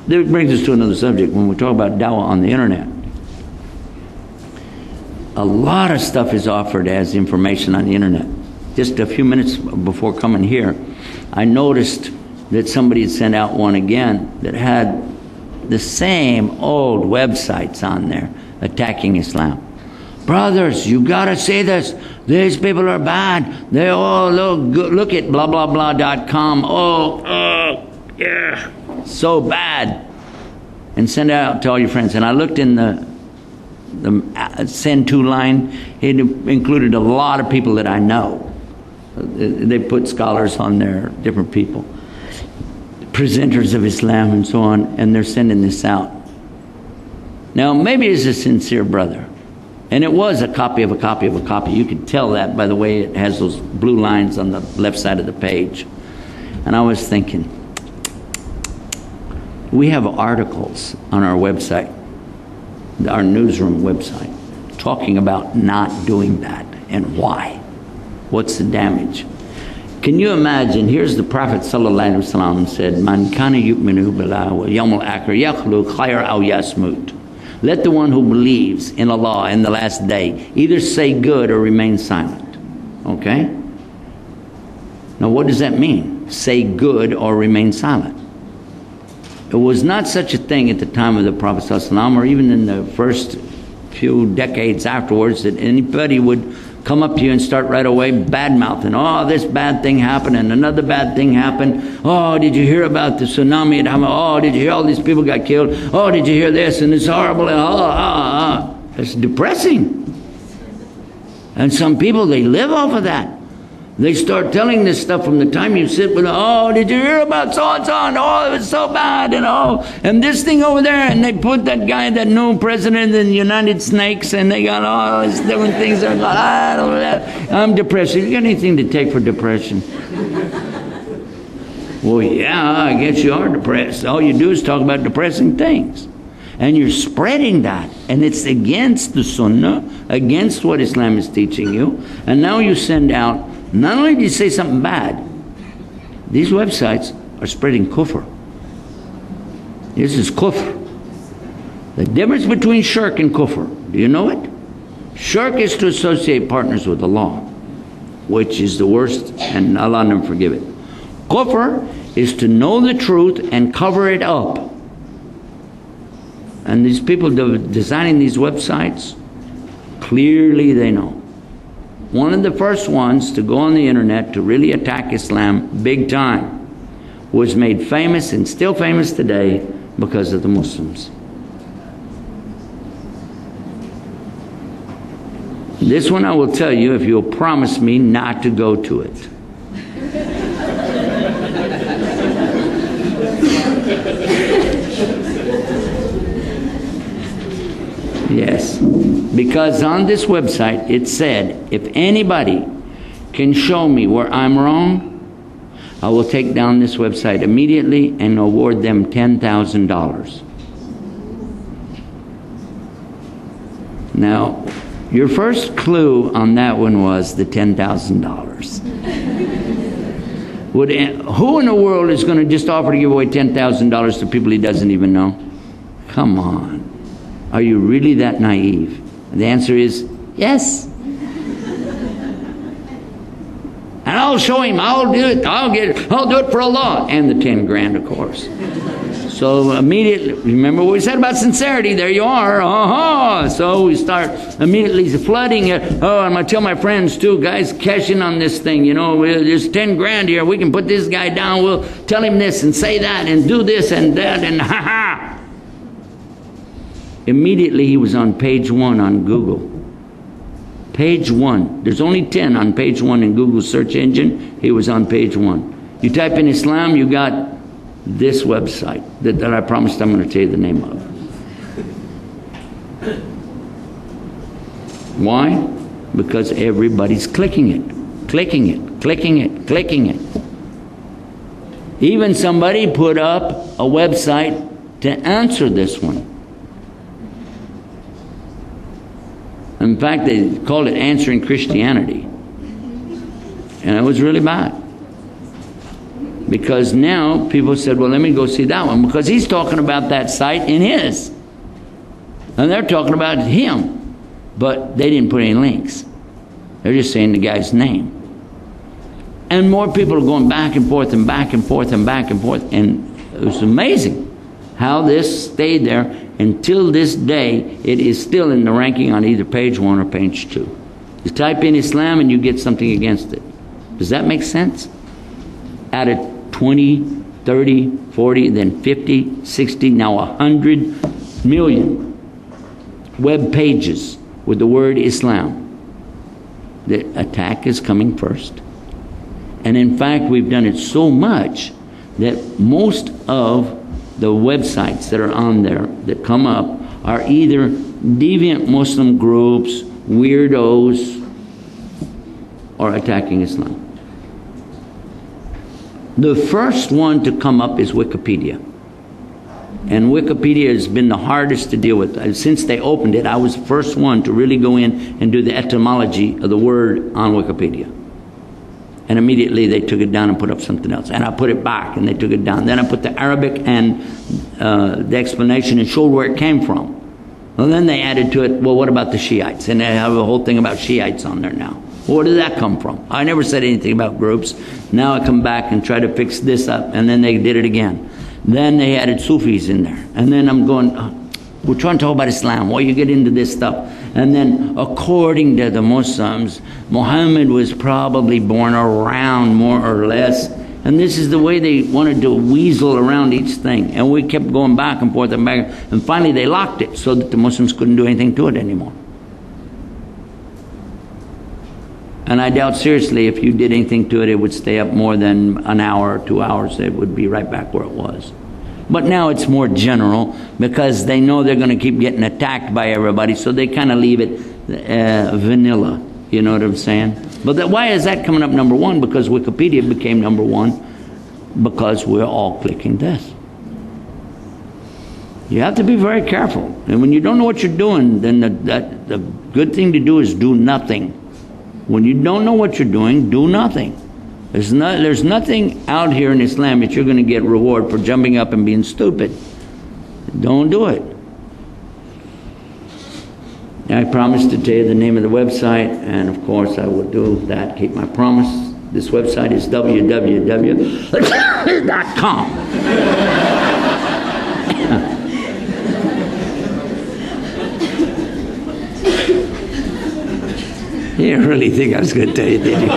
That brings us to another subject when we talk about dawah on the internet. A lot of stuff is offered as information on the internet. Just a few minutes before coming here, I noticed that somebody had sent out one again that had the same old websites on there attacking Islam. Brothers, you gotta say this. These people are bad. They all look at blah blah blah.com. Oh, yeah, so bad. And send it out to all your friends. And I looked in the send to line. It included a lot of people that I know. They put scholars on there, different people, presenters of Islam and so on, and they're sending this out. Now, maybe it's a sincere brother. And it was a copy of a copy of a copy. You could tell that by the way it has those blue lines on the left side of the page. And I was thinking, we have articles on our website, our newsroom website, talking about not doing that and why. What's the damage? Can you imagine? Here's the Prophet ﷺ said, "Man kana yu'minu billahi wal yawmil akhir yakhlu khayr aw yasmut." Let the one who believes in Allah in the last day either say good or remain silent. Okay? Now what does that mean? Say good or remain silent. It was not such a thing at the time of the Prophet ﷺ, or even in the first few decades afterwards, that anybody would come up to you and start right away bad-mouthing. Oh, this bad thing happened and another bad thing happened. Oh, did you hear about the tsunami? Oh, did you hear all these people got killed? Oh, did you hear this? And it's horrible. It's depressing. And some people, they live off of that. They start telling this stuff from the time you sit with, oh, did you hear about so-and-so? And oh, it was so bad. And oh, and this thing over there. And they put that guy, that new president in the United Snakes, and they got all these different things. I'm depressed. You got anything to take for depression? Well, yeah, I guess you are depressed. All you do is talk about depressing things. And you're spreading that. And it's against the Sunnah, against what Islam is teaching you. And now you send out, not only do you say something bad, these websites are spreading kufr. This is kufr. The difference between shirk and kufr, do you know it? Shirk is to associate partners with Allah, which is the worst, and Allah never forgive it. Kufr is to know the truth and cover it up. And these people designing these websites, clearly they know. One of the first ones to go on the internet to really attack Islam big time was made famous and still famous today because of the Muslims. This one I will tell you if you'll promise me not to go to it. Yes, because on this website it said, if anybody can show me where I'm wrong, I will take down this website immediately and award them $10,000. Now, your first clue on that one was the $10,000. Who in the world is going to just offer to give away $10,000 to people he doesn't even know? Come on. Are you really that naive? The answer is yes. And I'll show him, I'll do it, I'll do it for Allah. And the 10 grand, of course. So immediately, remember what we said about sincerity, there you are. So we start immediately flooding it. Oh, I'm going to tell my friends too, guys, cash in on this thing. You know, there's 10 grand here. We can put this guy down. We'll tell him this and say that and do this and that and ha-ha. Immediately he was on page 1 on Google. Page 1. There's only 10 on page 1 in Google's search engine. He was on page 1. You type in Islam, you got this website that I promised I'm going to tell you the name of. Why? Because everybody's clicking it, clicking it, clicking it, clicking it. Even somebody put up a website to answer this one. In fact, they called it Answering Christianity. And it was really bad. Because now people said, well, let me go see that one, because he's talking about that site in his. And they're talking about him. But they didn't put any links. They're just saying the guy's name. And more people are going back and forth and back and forth and back and forth. And it was amazing how this stayed there until this day. It is still in the ranking on either page 1 or page 2. You type in Islam and you get something against it. Does that make sense? Out of 20, 30, 40, then 50, 60, now 100 million web pages with the word Islam. The attack is coming first. And in fact, we've done it so much that most of the websites that are on there that come up are either deviant Muslim groups, weirdos, or attacking Islam. The first one to come up is Wikipedia. And Wikipedia has been the hardest to deal with. Since they opened it, I was the first one to really go in and do the etymology of the word on Wikipedia. And immediately they took it down and put up something else. And I put it back and they took it down. Then I put the Arabic and the explanation and showed where it came from. Well, then they added to it, well, what about the Shiites? And they have a whole thing about Shiites on there now. Well, where did that come from? I never said anything about groups. Now I come back and try to fix this up, and then they did it again. Then they added Sufis in there. And then I'm going, we're trying to talk about Islam. Why you get into this stuff? And then according to the Muslims, Muhammad was probably born around more or less. And this is the way they wanted to weasel around each thing. And we kept going back and forth and back. And finally they locked it so that the Muslims couldn't do anything to it anymore. And I doubt seriously if you did anything to it, it would stay up more than an hour or 2 hours. It would be right back where it was. But now it's more general because they know they're going to keep getting attacked by everybody, so they kind of leave it vanilla. You know what I'm saying? But why is that coming up number 1? Because Wikipedia became number 1 because we're all clicking this. You have to be very careful. And when you don't know what you're doing, then the good thing to do is do nothing. When you don't know what you're doing, do nothing. There's nothing out here in Islam that you're going to get reward for jumping up and being stupid. Don't do it. I promised to tell you the name of the website, and of course I will do that, keep my promise. This website is www.com. You didn't really think I was going to tell you, did you?